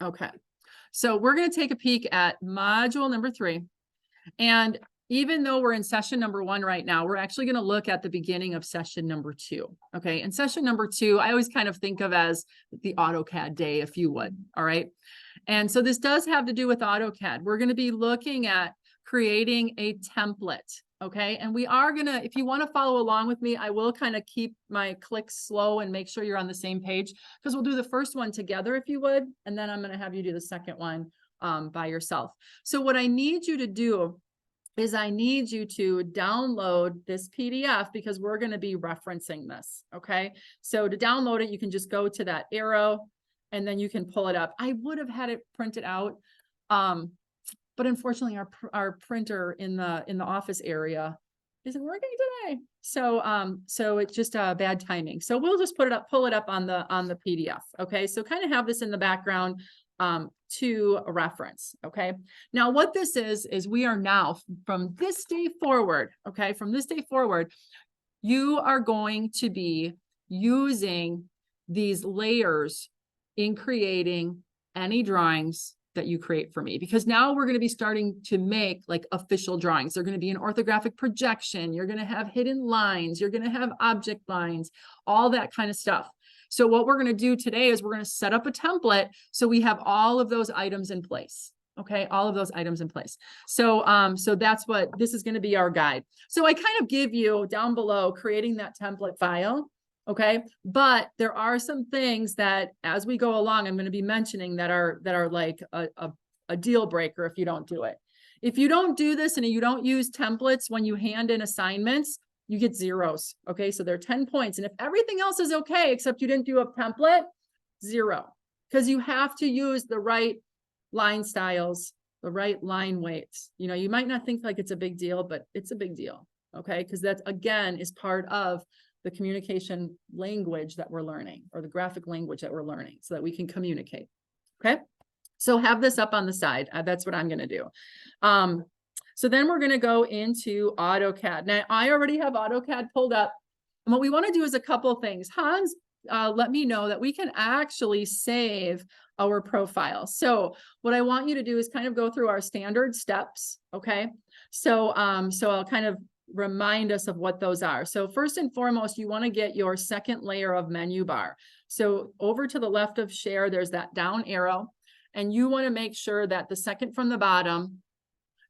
Okay. So we're going to take a peek at module number 3. And even though we're in session number 1 right now, we're actually going to look at the beginning of session number 2. Okay. And session number 2, I always kind of think of as the AutoCAD day, if you would. All right. And so this does have to do with AutoCAD. We're going to be looking at creating a template. Okay. And we are going to, if you want to follow along with me, I will kind of keep my clicks slow and make sure you're on the same page, because we'll do the first one together, if you would. And then I'm going to have you do the second one by yourself. So what I need you to do is I need you to download this PDF, because we're going to be referencing this. Okay. So to download it, you can just go to that arrow and then you can pull it up. I would have had it printed out. But unfortunately our printer in the office area isn't working today. So it's just bad timing. So we'll just pull it up on the PDF. Okay. So kind of have this in the background to a reference. Okay. Now what this is we are now from this day forward. Okay. From this day forward, you are going to be using these layers in creating any drawings that you create for me, because now we're going to be starting to make like official drawings. They're going to be an orthographic projection. You're going to have hidden lines. You're going to have object lines, all that kind of stuff. So what we're going to do today is we're going to set up a template so we have all of those items in place. Okay, all of those items in place. So so that's what this is going to be, our guide. So I kind of give you down below creating that template file. Okay, but there are some things that as we go along, I'm going to be mentioning that are like a deal breaker if you don't do it. If you don't do this and you don't use templates when you hand in assignments, you get zeros. Okay, so they're 10 points. And if everything else is okay, except you didn't do a template, 0. Because you have to use the right line styles, the right line weights. You know, you might not think like it's a big deal, but it's a big deal. Okay, because that again is part of the communication language that we're learning, or the graphic language that we're learning, so that we can communicate. Okay, so have this up on the side. That's what I'm going to do. So then we're going to go into AutoCAD. Now I already have AutoCAD pulled up. And what we want to do is a couple of things. Hans let me know that we can actually save our profile. So what I want you to do is kind of go through our standard steps. Okay, so I'll kind of remind us of what those are. So first and foremost, you want to get your second layer of menu bar. So over to the left of share, there's that down arrow, and you want to make sure that the second from the bottom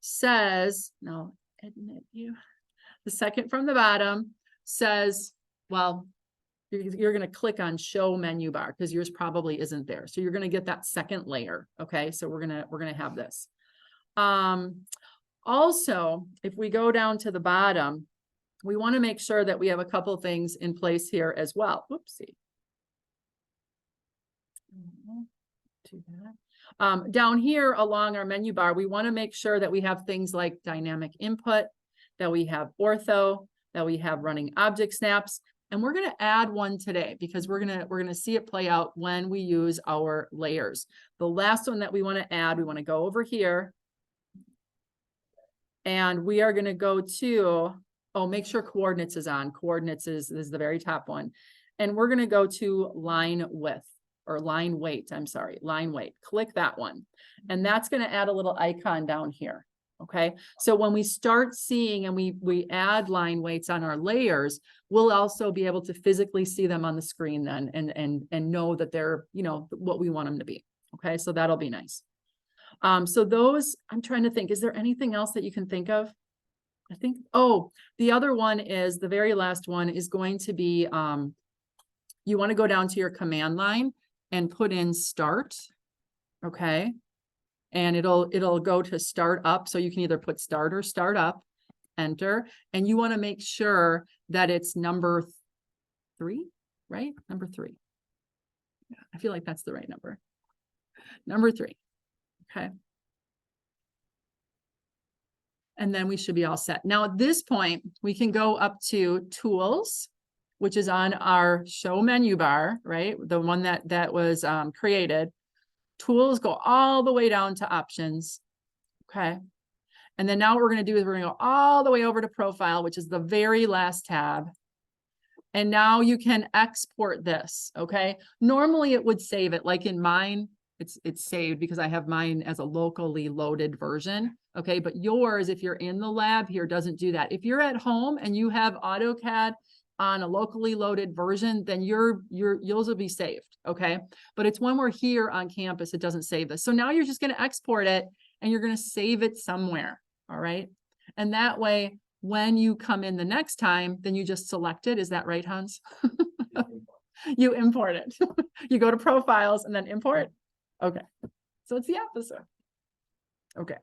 says, no, admit you, the second from the bottom says, well, you're going to click on show menu bar because yours probably isn't there. So you're going to get that second layer. Okay. So we're going to have this. Also, if we go down to the bottom, we want to make sure that we have a couple things in place here as well. Whoopsie. Down here along our menu bar, we want to make sure that we have things like dynamic input, that we have ortho, that we have running object snaps. And we're going to add one today because we're going to see it play out when we use our layers. The last one that we want to add, we want to go over here. And we are going to go to, make sure coordinates is on. Coordinates is the very top one. And we're going to go to line width, or line weight. I'm sorry, line weight. Click that one. And that's going to add a little icon down here. Okay. So when we start seeing and we add line weights on our layers, we'll also be able to physically see them on the screen then and know that they're, you know, what we want them to be. Okay. So that'll be nice. So those, I'm trying to think, is there anything else that you can think of? I think, the other one is, the very last one is going to be, you want to go down to your command line and put in start. Okay. And it'll go to start up. So you can either put start or start up, enter, and you want to make sure that it's number 3, right? Number 3. Yeah, I feel like that's the right number. Number 3. Okay. And then we should be all set. Now at this point, we can go up to tools, which is on our show menu bar, right? The one that was created. Tools, go all the way down to options. Okay. And then now what we're going to do is we're going to go all the way over to profile, which is the very last tab. And now you can export this. Okay. Normally it would save it, like in mine. it's saved because I have mine as a locally loaded version. Okay, but yours, if you're in the lab here, doesn't do that. If you're at home and you have AutoCAD on a locally loaded version, then yours will be saved. Okay, but it's when we're here on campus, it doesn't save this. So now you're just going to export it and you're going to save it somewhere. All right, and that way, when you come in the next time, then you just select it. Is that right, Hans? You import it. You go to profiles and then import. Okay, so it's the opposite. Okay,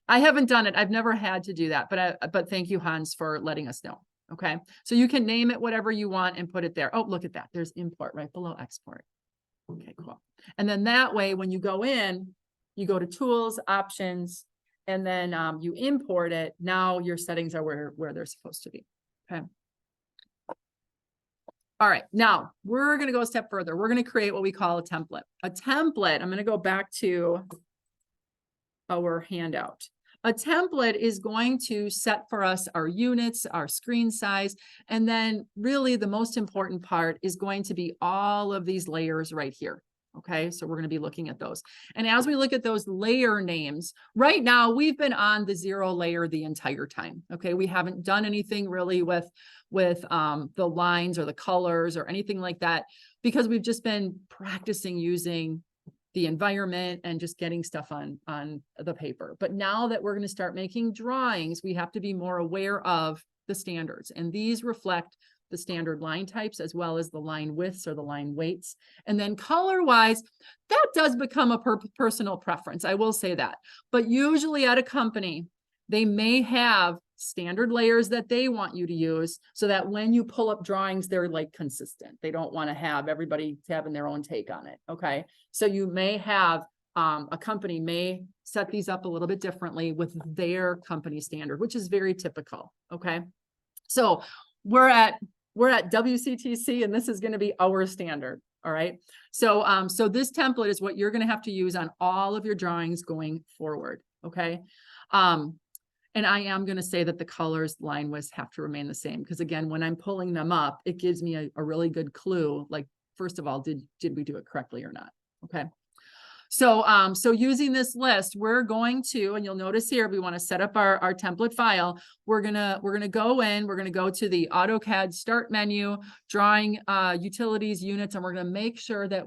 I haven't done it. I've never had to do that, but thank you, Hans, for letting us know. Okay, so you can name it whatever you want and put it there. Oh, look at that. There's import right below export. Okay, cool. And then that way, when you go in, you go to tools, options, and then you import it. Now your settings are where they're supposed to be. Okay. All right, now we're going to go a step further. We're going to create what we call a template. A template, I'm going to go back to our handout. A template is going to set for us our units, our screen size, and then really the most important part is going to be all of these layers right here. Okay, so we're going to be looking at those. And as we look at those layer names, right now we've been on the 0 layer the entire time. Okay, we haven't done anything really with the lines or the colors or anything like that because we've just been practicing using the environment and just getting stuff on the paper. But now that we're going to start making drawings, we have to be more aware of the standards, and these reflect the standard line types as well as the line widths or the line weights. And then color wise, that does become a personal preference. I will say that, but usually at a company, they may have standard layers that they want you to use so that when you pull up drawings, they're like consistent. They don't want to have everybody having their own take on it. Okay, so you may have a company may set these up a little bit differently with their company standard, which is very typical. Okay, so we're at WCTC and this is going to be our standard. All right, so so this template is what you're going to have to use on all of your drawings going forward. Okay, and I am going to say that the colors, line widths have to remain the same because again, when I'm pulling them up, it gives me a really good clue. Like, first of all, did we do it correctly or not? Okay. So, so using this list, we're going to, and you'll notice here, we want to set up our template file. We're going to go in, we're going to go to the AutoCAD start menu, drawing, utilities, units, and we're going to make sure that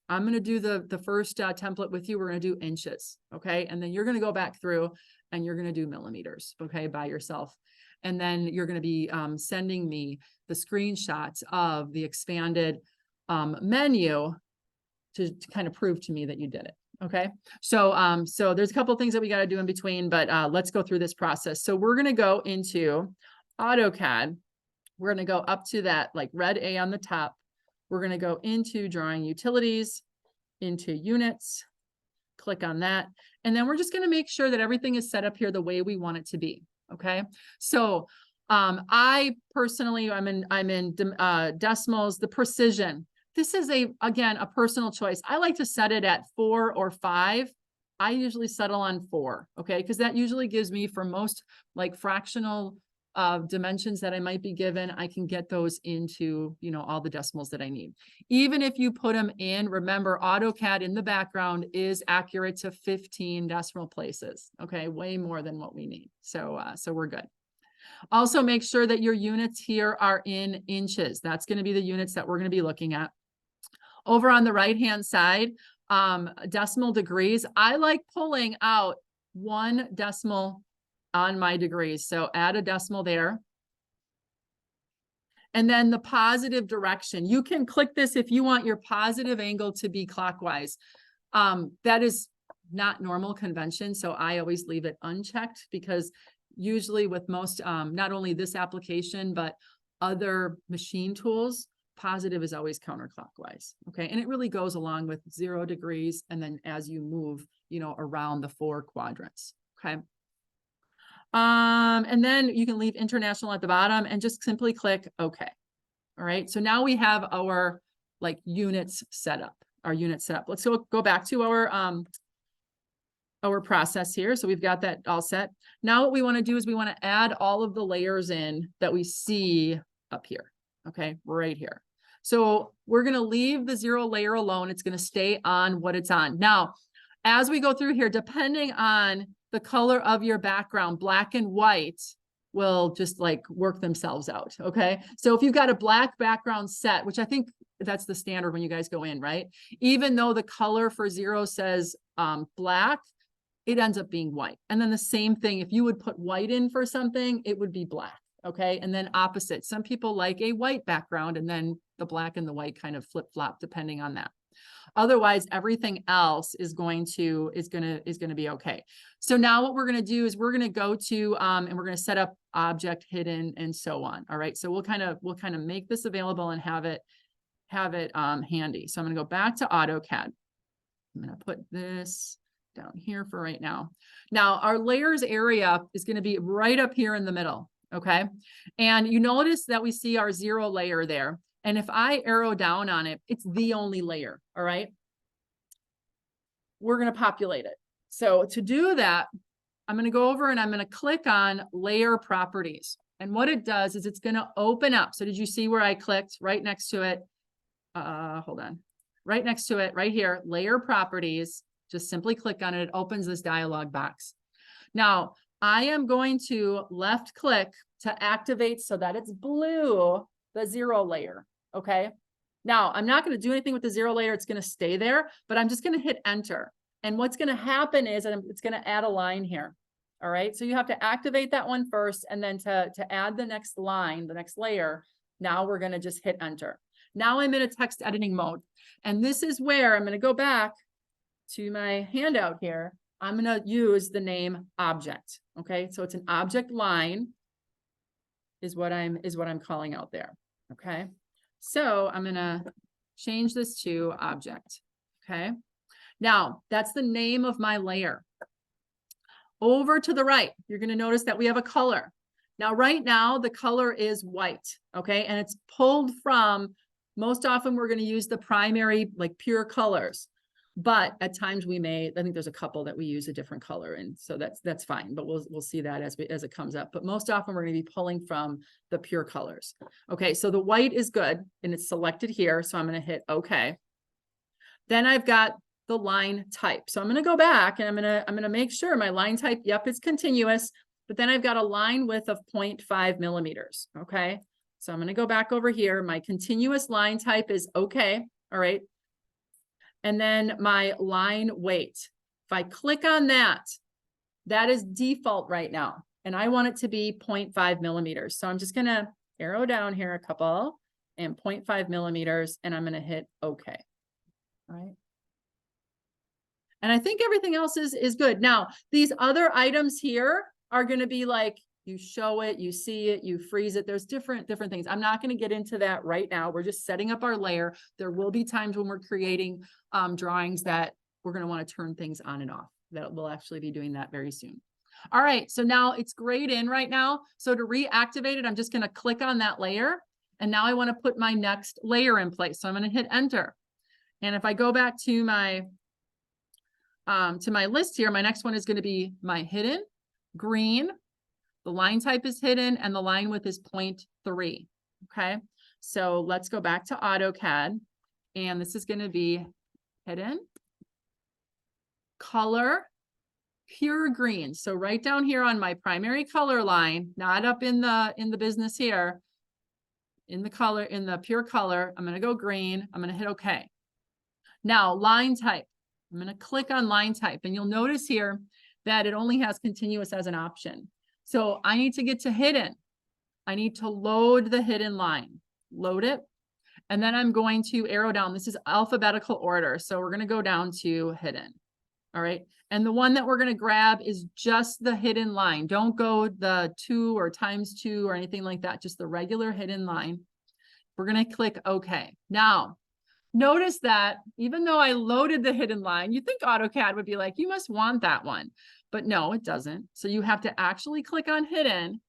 I'm going to do the first template with you. We're going to do inches. Okay. And then you're going to go back through and you're going to do millimeters. Okay. By yourself. And then you're going to be sending me the screenshots of the expanded menu to kind of prove to me that you did it. Okay. So, so there's a couple of things that we got to do in between, but let's go through this process. So we're going to go into AutoCAD. We're going to go up to that like red A on the top. We're going to go into drawing utilities, into units, click on that. And then we're just going to make sure that everything is set up here the way we want it to be. Okay. So, I personally, I'm in decimals, the precision. This is again, a personal choice. I like to set it at 4 or 5. I usually settle on 4. Okay. Because that usually gives me, for most like fractional dimensions that I might be given, I can get those into, you know, all the decimals that I need. Even if you put them in, remember AutoCAD in the background is accurate to 15 decimal places. Okay. Way more than what we need. So, so we're good. Also make sure that your units here are in inches. That's going to be the units that we're going to be looking at. Over on the right-hand side, decimal degrees, I like pulling out 1 decimal on my degrees. So add a decimal there. And then the positive direction. You can click this if you want your positive angle to be clockwise. That is not normal convention. So I always leave it unchecked because usually with most, not only this application, but other machine tools, positive is always counterclockwise. Okay. And it really goes along with 0 degrees. And then as you move, you know, around the 4 quadrants. Okay. And then you can leave international at the bottom and just simply click OK. All right. So now we have our like units set up, Let's go back to our process here. So we've got that all set. Now what we want to do is we want to add all of the layers in that we see up here. Okay, right here. So we're going to leave the 0 layer alone. It's going to stay on what it's on. Now, as we go through here, depending on the color of your background, black and white will just like work themselves out. Okay. So if you've got a black background set, which I think that's the standard when you guys go in, right? Even though the color for 0 says black, it ends up being white. And then the same thing, if you would put white in for something, it would be black. Okay. And then opposite. Some people like a white background, and then the black and the white kind of flip flop depending on that. Otherwise, everything else is going to be okay. So now what we're going to do is we're going to go to and we're going to set up object hidden and so on. All right. So we'll kind of make this available and have it handy. So I'm going to go back to AutoCAD. I'm going to put this down here for right now. Now our layers area is going to be right up here in the middle. Okay. And you notice that we see our 0 layer there. And if I arrow down on it, it's the only layer. All right. We're going to populate it. So to do that, I'm going to go over and I'm going to click on layer properties. And what it does is it's going to open up. So did you see where I clicked right next to it? Hold on. Right next to it, right here, layer properties. Just simply click on it. It opens this dialog box. Now, I am going to left click to activate so that it's blue, the 0 layer. Okay. Now, I'm not going to do anything with the 0 layer. It's going to stay there, but I'm just going to hit enter. And what's going to happen is it's going to add a line here. All right. So you have to activate that one first. And then to add the next line, the next layer, now we're going to just hit enter. Now I'm in a text editing mode. And this is where I'm going to go back to my handout here. I'm going to use the name object. Okay. So it's an object line is what I'm calling out there. Okay. So I'm going to change this to object. Okay. Now that's the name of my layer. Over to the right, you're going to notice that we have a color. Now, right now the color is white. Okay. And it's pulled from, most often we're going to use the primary, like pure colors. But at times we may, I think there's a couple that we use a different color, and so that's fine. But we'll see that as it comes up. But most often we're going to be pulling from the pure colors. Okay, so the white is good and it's selected here. So I'm going to hit OK. Then I've got the line type. So I'm going to go back and I'm going to make sure my line type, yep, it's continuous. But then I've got a line width of 0.5 millimeters. Okay, so I'm going to go back over here. My continuous line type is OK. All right. And then my line weight, if I click on that, that is default right now. And I want it to be 0.5 millimeters. So I'm just going to arrow down here a couple and 0.5 millimeters, and I'm going to hit OK. All right. And I think everything else is good. Now, these other items here are going to be like, you show it, you see it, you freeze it. There's different things. I'm not going to get into that right now. We're just setting up our layer. There will be times when we're creating drawings that we're going to want to turn things on and off. That we'll actually be doing that very soon. All right, so now it's grayed in right now. So to reactivate it, I'm just going to click on that layer. And now I want to put my next layer in place. So I'm going to hit enter. And if I go back to my list here, my next one is going to be my hidden, green. The line type is hidden and the line width is 0.3. Okay, so let's go back to AutoCAD, and this is going to be hidden, color, pure green. So right down here on my primary color line, not up in the business here, in the pure color, I'm going to go green. I'm going to hit OK. Now line type, I'm going to click on line type, and you'll notice here that it only has continuous as an option. So I need to get to hidden. I need to load the hidden line, load it. And then I'm going to arrow down. This is alphabetical order. So we're going to go down to hidden. All right. And the one that we're going to grab is just the hidden line. Don't go the 2 or ×2 or anything like that. Just the regular hidden line. We're going to click OK. Now, notice that even though I loaded the hidden line, you think AutoCAD would be like, you must want that one. But no, it doesn't. So you have to actually click on hidden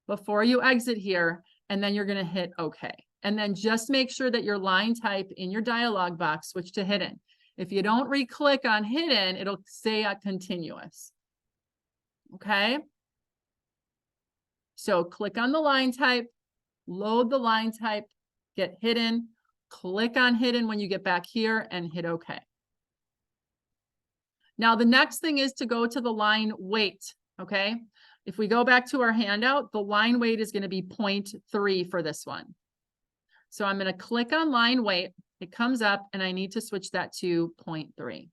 before you exit here, and then you're going to hit OK. And then just make sure that your line type in your dialog box switch to hidden. If you don't re-click on hidden, it'll say continuous. Okay. So click on the line type, load the line type, get hidden, Click on hidden when you get back here and hit OK. Now, the next thing is to go to the line weight, okay? If we go back to our handout, the line weight is going to be 0.3 for this one. So I'm going to click on line weight. It comes up and I need to switch that to 0.3.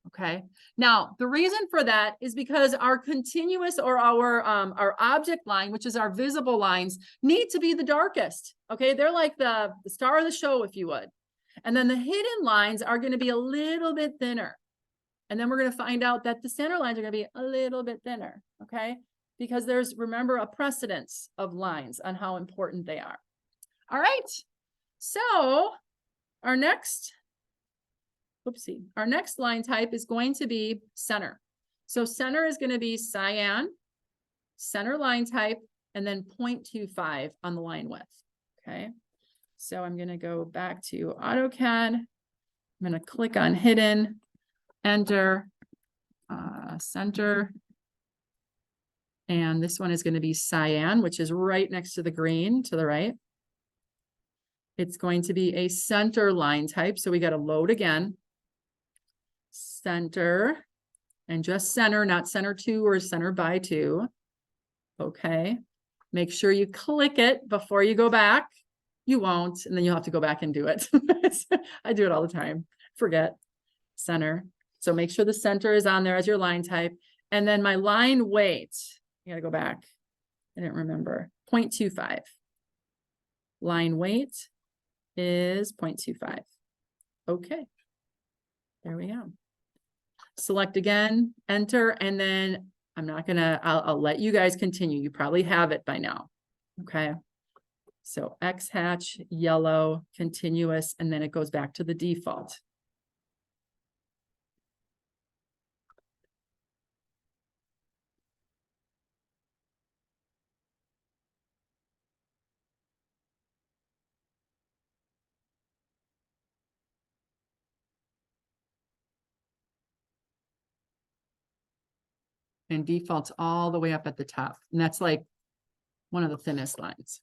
Okay. Now, the reason for that is because our continuous or our object line, which is our visible lines, need to be the darkest. Okay. They're like the star of the show, if you would. And then the hidden lines are going to be a little bit thinner. And then we're going to find out that the center lines are going to be a little bit thinner. Okay. Because there's, remember, a precedence of lines on how important they are. All right. So our next line type is going to be center. So center is going to be cyan, center line type, and then 0.25 on the line width. Okay. So I'm going to go back to AutoCAD. I'm going to click on hidden, enter, center. And this one is going to be cyan, which is right next to the green to the right. It's going to be a center line type. So we got to load again. Center, and just center, not center to or center by to. Okay. Make sure you click it before you go back. You won't, and then you'll have to go back and do it. I do it all the time. Forget center. So make sure the center is on there as your line type. And then my line weight, I got to go back. I didn't remember. 0.25. Line weight is 0.25. Okay. There we go. Select again, enter, and then I'll let you guys continue. You probably have it by now. Okay. So X hatch, yellow, continuous, and then it goes back to the default. And default's all the way up at the top. And that's like one of the thinnest lines.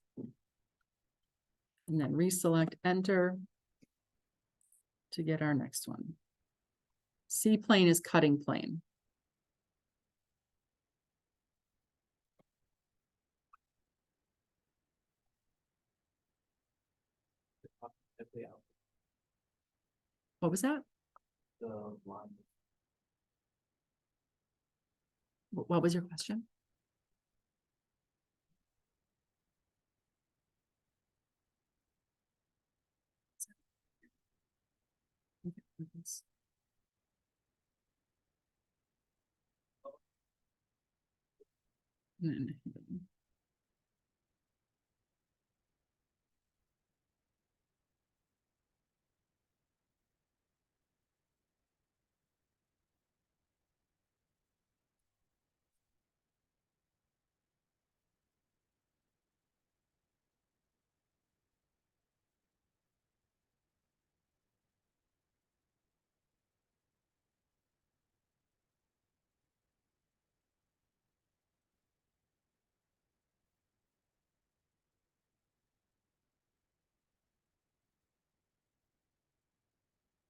And then reselect, enter to get our next one. C plane is cutting plane. What was that? What was your question?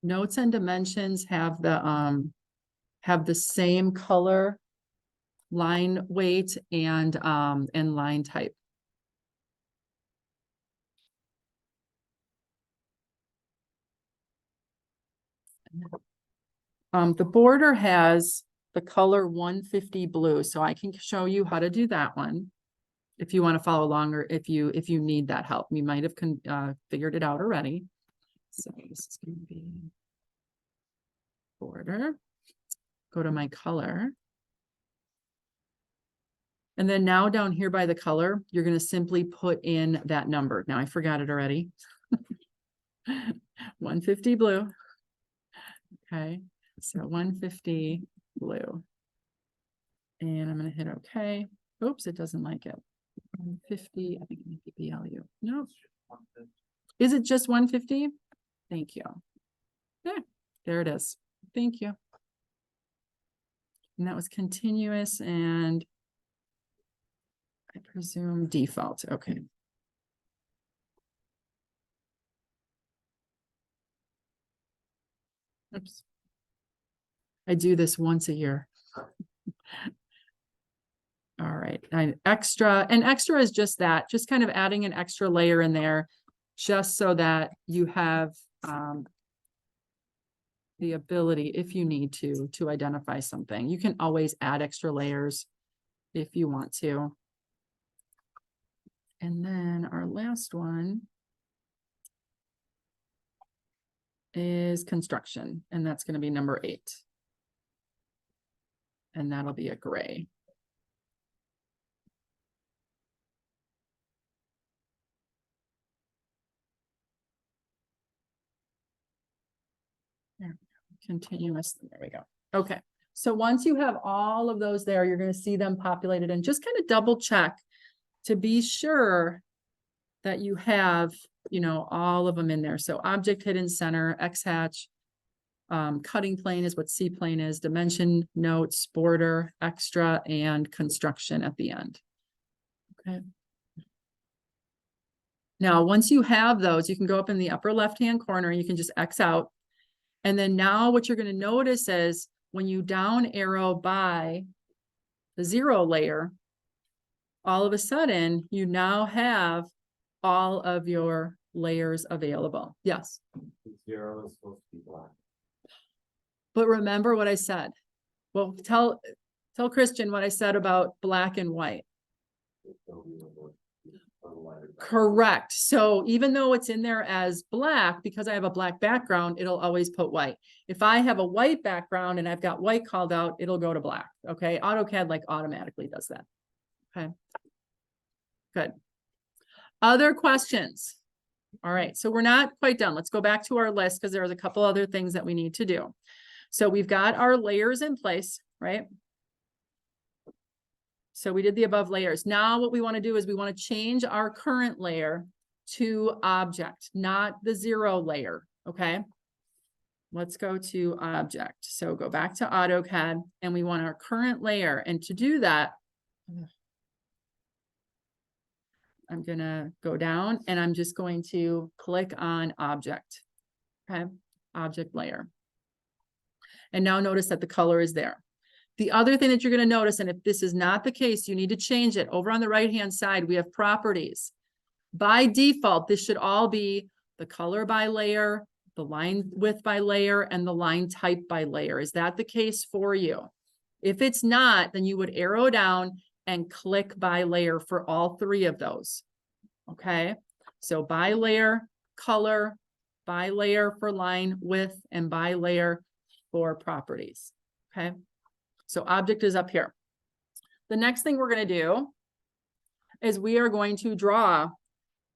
Notes and dimensions have the same color, line weight, and line type. The border has the color 150 blue, so I can show you how to do that one if you want to follow along, or if you need that help. You might have figured it out already. So this is going to be border. Go to my color. And then now down here by the color, you're going to simply put in that number. Now I forgot it already. 150 blue. Okay. So 150 blue. And I'm going to hit OK. Oops, it doesn't like it. 150, I think it might be BLU. No. Is it just 150? Thank you. Yeah, there it is. Thank you. And that was continuous and I presume default. Okay. Oops. I do this once a year. All right, and extra is just that, just kind of adding an extra layer in there, just so that you have the ability, if you need to identify something. You can always add extra layers if you want to. And then our last one is construction, and that's going to be number 8. And that'll be a gray. There, continuous, there we go. Okay, so once you have all of those there, you're going to see them populated, and just kind of double check to be sure that you have, you know, all of them in there. So object hidden center, X hatch, cutting plane is what C plane is, dimension, notes, border, extra, and construction at the end. Okay. Now, once you have those, you can go up in the upper left-hand corner, you can just X out. And then now what you're going to notice is when you down arrow by the 0 layer, all of a sudden you now have all of your layers available. Yes. 0 is supposed to be black. But remember what I said. Well, tell Christian what I said about black and white. Correct. So even though it's in there as black, because I have a black background, it'll always put white. If I have a white background and I've got white called out, it'll go to black. Okay. AutoCAD like automatically does that. Okay. Good. Other questions? All right. So we're not quite done. Let's go back to our list because there's a couple other things that we need to do. So we've got our layers in place, right? So we did the above layers. Now what we want to do is we want to change our current layer to object, not the 0 layer. Okay. Let's go to object. So go back to AutoCAD and we want our current layer. And to do that, I'm going to go down and I'm just going to click on object. Okay. Object layer. And now notice that the color is there. The other thing that you're going to notice, and if this is not the case, you need to change it. Over on the right-hand side, we have properties. By default, this should all be the color by layer, the line width by layer, and the line type by layer. Is that the case for you? If it's not, then you would arrow down and click by layer for all 3 of those. Okay. So by layer, color, by layer for line width, and by layer for properties. Okay. So object is up here. The next thing we're going to do is we are going to draw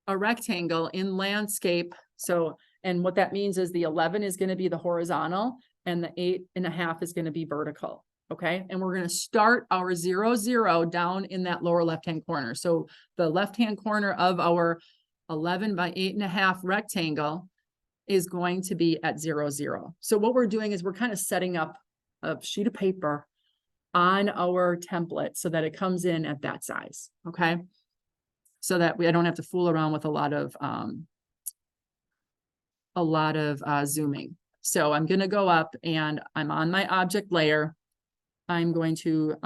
a rectangle in landscape. So, and what that means is the 11 is going to be the horizontal and the 8.5 is going to be vertical. Okay. And we're going to start our 0, 0 down in that lower left-hand corner. So the left-hand corner of our 11 by 8.5 rectangle is going to be at 0, 0. So what we're doing is we're kind of setting up a sheet of paper on our template so that it comes in at that size. Okay. So that I don't have to fool around with a lot of zooming. So I'm going to go up and I'm on my object layer. I'm going to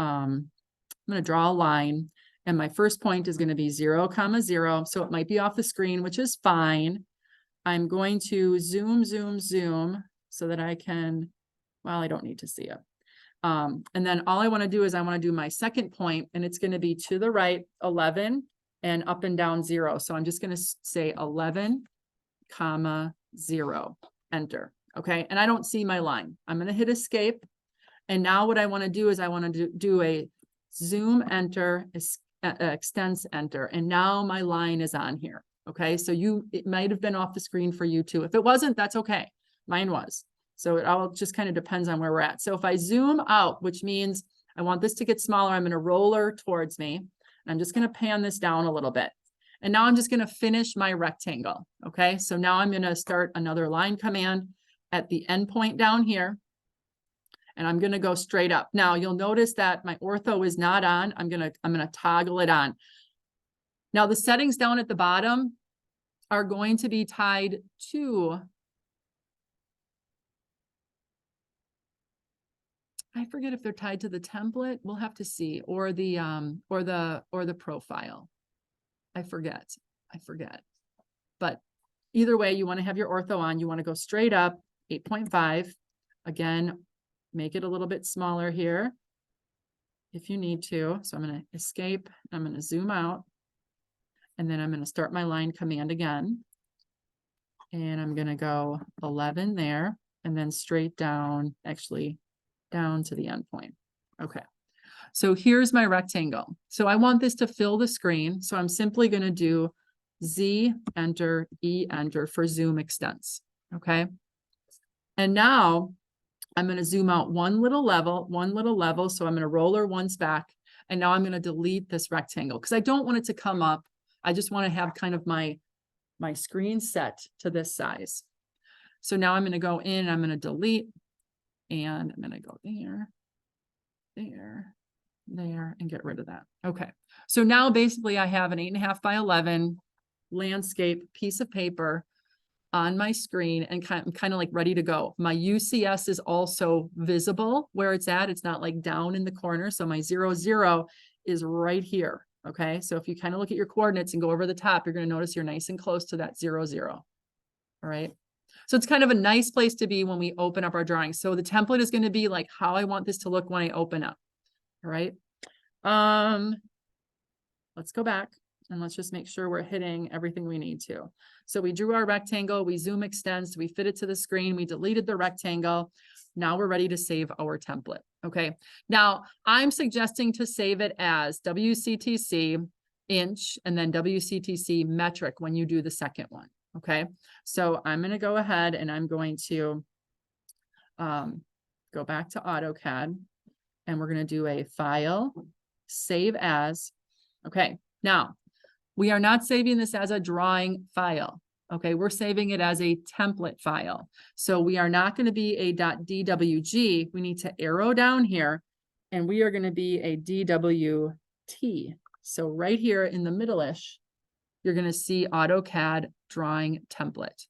draw a line and my first point is going to be 0, 0. So it might be off the screen, which is fine. I'm going to zoom, zoom, zoom so that I can, well, I don't need to see it. And then all I want to do is I want to do my second point and it's going to be to the right 11 and up and down 0. So I'm just going to say 11, 0, enter. Okay. And I don't see my line. I'm going to hit escape. And now what I want to do is I want to do a zoom enter, extends enter. And now my line is on here. Okay. So it might have been off the screen for you too. If it wasn't, that's okay. Mine was. So it all just kind of depends on where we're at. So if I zoom out, which means I want this to get smaller, I'm going to roller towards me. I'm just going to pan this down a little bit. And now I'm just going to finish my rectangle. Okay. So now I'm going to start another line command at the end point down here. And I'm going to go straight up. Now you'll notice that my ortho is not on. I'm going to toggle it on. Now the settings down at the bottom are going to be tied to I forget if they're tied to the template. We'll have to see, or the profile. I forget. But either way, you want to have your ortho on. You want to go straight up, 8.5. Again, make it a little bit smaller here if you need to. So I'm going to escape. I'm going to zoom out. And then I'm going to start my line command again. And I'm going to go 11 there and then straight down, actually down to the endpoint. Okay. So here's my rectangle. So I want this to fill the screen. So I'm simply going to do Z, enter, E, enter for zoom extents. Okay. And now I'm going to zoom out one little level. So I'm going to roller once back. And now I'm going to delete this rectangle because I don't want it to come up. I just want to have kind of my screen set to this size. So now I'm going to go in, I'm going to delete, and I'm going to go there, and get rid of that. Okay. So now basically I have an 8.5 by 11 landscape piece of paper on my screen and kind of like ready to go. My UCS is also visible where it's at. It's not like down in the corner. So my 0, 0 is right here. Okay. So if you kind of look at your coordinates and go over the top, you're going to notice you're nice and close to that 0, 0. All right. So it's kind of a nice place to be when we open up our drawing. So the template is going to be like how I want this to look when I open up. All right. Let's go back and let's just make sure we're hitting everything we need to. So we drew our rectangle, we zoom extends, we fit it to the screen, we deleted the rectangle. Now we're ready to save our template. Okay. Now I'm suggesting to save it as WCTC inch and then WCTC metric when you do the second one. Okay. So I'm going to go ahead and I'm going to go back to AutoCAD and we're going to do a file, save as. Okay. Now we are not saving this as a drawing file. Okay. We're saving it as a template file. So we are not going to be a .dwg. We need to arrow down here and we are going to be a DWT. So right here in the middle-ish, you're going to see AutoCAD drawing template.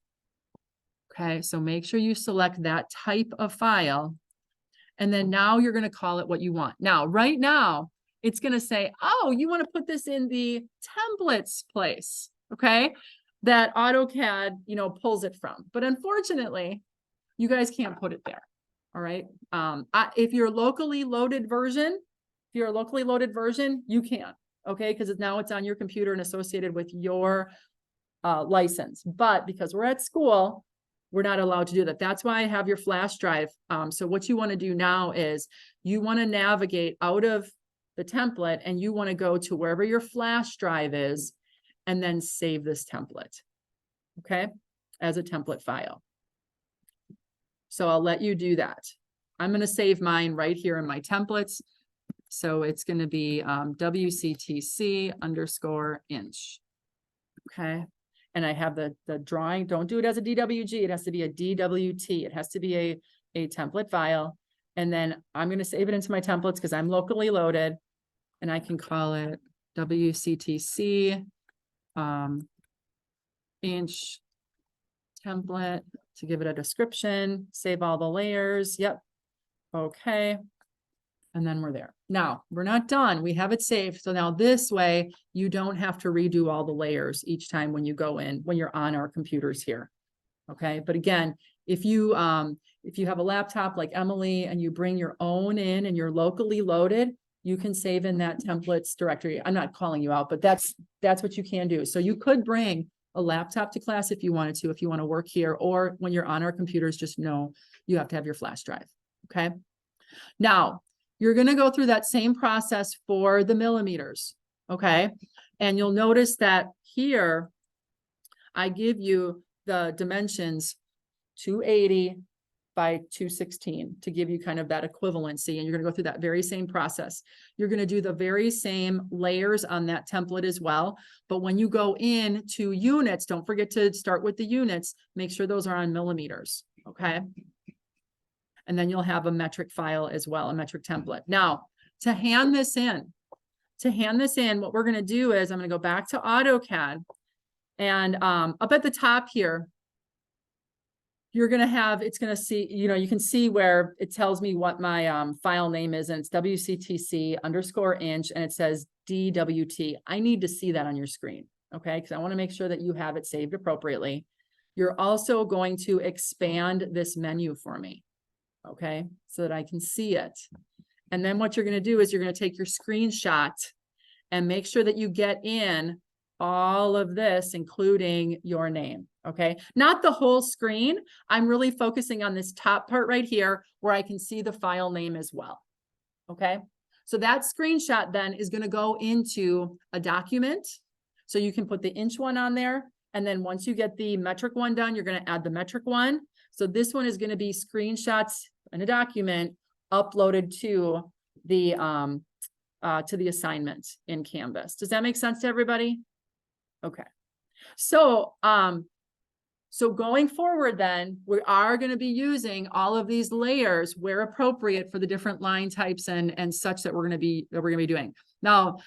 Okay. So make sure you select that type of file. And then now you're going to call it what you want. Now, right now, it's going to say, oh, you want to put this in the templates place. Okay. That AutoCAD, pulls it from. But unfortunately, you guys can't put it there. All right. If you're a locally loaded version, you can. Okay. Because now it's on your computer and associated with your license. But because we're at school, we're not allowed to do that. That's why I have your flash drive. So what you want to do now is you want to navigate out of the template and you want to go to wherever your flash drive is and then save this template. Okay. As a template file. So I'll let you do that. I'm going to save mine right here in my templates. So it's going to be WCTC _inch. Okay. And I have the drawing. Don't do it as a DWG. It has to be a DWT. It has to be a template file. And then I'm going to save it into my templates because I'm locally loaded. And I can call it WCTC inch template to give it a description. Save all the layers. Yep. Okay. And then we're there. Now we're not done. We have it saved. So now this way you don't have to redo all the layers each time when you go in, when you're on our computers here. Okay. But again, if you have a laptop like Emily and you bring your own in and you're locally loaded, you can save in that templates directory. I'm not calling you out, but that's what you can do. So you could bring a laptop to class if you wanted to, if you want to work here, or when you're on our computers, just know you have to have your flash drive. Okay. Now, you're going to go through that same process for the millimeters, okay? And you'll notice that here, I give you the dimensions 280 by 216 to give you kind of that equivalency. And you're going to go through that very same process. You're going to do the very same layers on that template as well. But when you go in to units, don't forget to start with the units. Make sure those are on millimeters, okay? And then you'll have a metric file as well, a metric template. Now, to hand this in, what we're going to do is I'm going to go back to AutoCAD and up at the top here, you're gonna have, it's gonna see, you can see where it tells me what my file name is, and it's WCTC _inch, and it says DWT. I need to see that on your screen, okay? Because I want to make sure that you have it saved appropriately. You're also going to expand this menu for me, okay? So that I can see it. And then what you're gonna do is you're gonna take your screenshot and make sure that you get in all of this, including your name, okay? Not the whole screen. I'm really focusing on this top part right here where I can see the file name as well, okay? So that screenshot then is gonna go into a document. So you can put the inch one on there. And then once you get the metric one done, you're gonna add the metric one. So this one is gonna be screenshots in a document uploaded to the assignment in Canvas. Does that make sense to everybody? Okay. So, so going forward then, we are going to be using all of these layers where appropriate for the different line types and such that we're going to be doing. Now,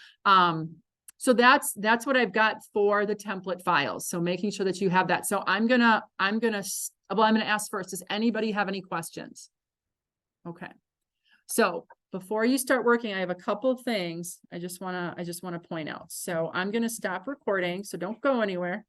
so that's what I've got for the template files. So making sure that you have that. So I'm going to ask first, does anybody have any questions? Okay. So before you start working, I have a couple of things I just want to point out. So I'm going to stop recording. So don't go anywhere.